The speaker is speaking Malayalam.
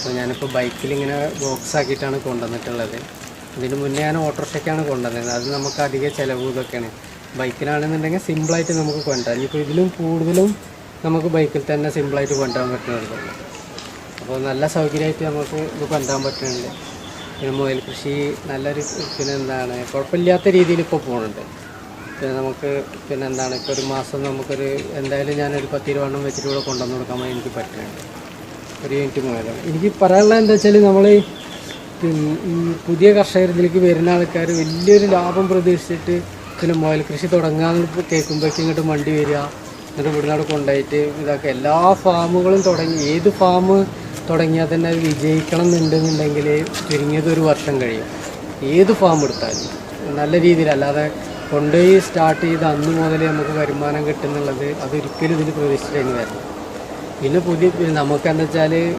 അപ്പോൾ ഞാനിപ്പോൾ ബൈക്കിലിങ്ങനെ ബോക്സ് ആക്കിയിട്ടാണ് കൊണ്ടുവന്നിട്ടുള്ളത്. ഇതിന് മുന്നേ ഞാൻ ഓട്ടോറിക്ഷയ്ക്കാണ് കൊണ്ടുവന്നത്. അത് നമുക്ക് അധിക ചിലവ് ഇതൊക്കെയാണ്. ബൈക്കിലാണെന്നുണ്ടെങ്കിൽ സിമ്പിളായിട്ട് നമുക്ക് കൊണ്ടുവരാം. ഇനിയിപ്പോൾ ഇതിലും കൂടുതലും നമുക്ക് ബൈക്കിൽ തന്നെ സിമ്പിളായിട്ട് കൊണ്ടുവരാൻ പറ്റുന്നുള്ളൂ. അപ്പോൾ നല്ല സൗകര്യമായിട്ട് നമുക്ക് ഇത് കൊണ്ടുവരാൻ പറ്റുന്നുണ്ട്. പിന്നെ മുയൽ കൃഷി നല്ലൊരു കുഴപ്പമില്ലാത്ത രീതിയിൽ ഇപ്പോൾ പോകുന്നുണ്ട്. പിന്നെ നമുക്ക് ഇപ്പോൾ ഒരു മാസം നമുക്കൊരു എന്തായാലും ഞാനൊരു 10-20 എണ്ണം വെച്ചിട്ട് കൂടെ കൊണ്ടുവന്ന് കൊടുക്കാൻ എനിക്ക് പറ്റുന്നുണ്ട്. ഒരു യൂണിറ്റ് മുയലാണ്. എനിക്ക് പറയാനുള്ളത് എന്താ വെച്ചാൽ നമ്മൾ ഈ പുതിയ കർഷകർ ഇതിലേക്ക് വരുന്ന ആൾക്കാർ വലിയൊരു ലാഭം പ്രതീക്ഷിച്ചിട്ട് പിന്നെ മുയൽ കൃഷി തുടങ്ങാമെന്ന് കേൾക്കുമ്പോഴേക്കും ഇങ്ങോട്ട് വണ്ടി വരിക, എന്നിട്ട് ഇവിടുന്ന് അവിടെ കൊണ്ടുപോയിട്ട് ഇതൊക്കെ എല്ലാ ഫാമുകളും തുടങ്ങി. ഏത് ഫാം തുടങ്ങിയാൽ തന്നെ അത് വിജയിക്കണം എന്നുണ്ടെന്നുണ്ടെങ്കിൽ ചുരുങ്ങിയത് ഒരു വർഷം കഴിയും. ഏത് ഫാം എടുത്താലും നല്ല രീതിയിൽ, അല്ലാതെ കൊണ്ടുപോയി സ്റ്റാർട്ട് ചെയ്ത് അന്ന് മുതൽ നമുക്ക് വരുമാനം കിട്ടുന്നുള്ളത് അതൊരിക്കലും ഇതിൽ പ്രതീക്ഷിച്ചിട്ട് വരണം. പിന്നെ നമുക്കെന്താ വെച്ചാൽ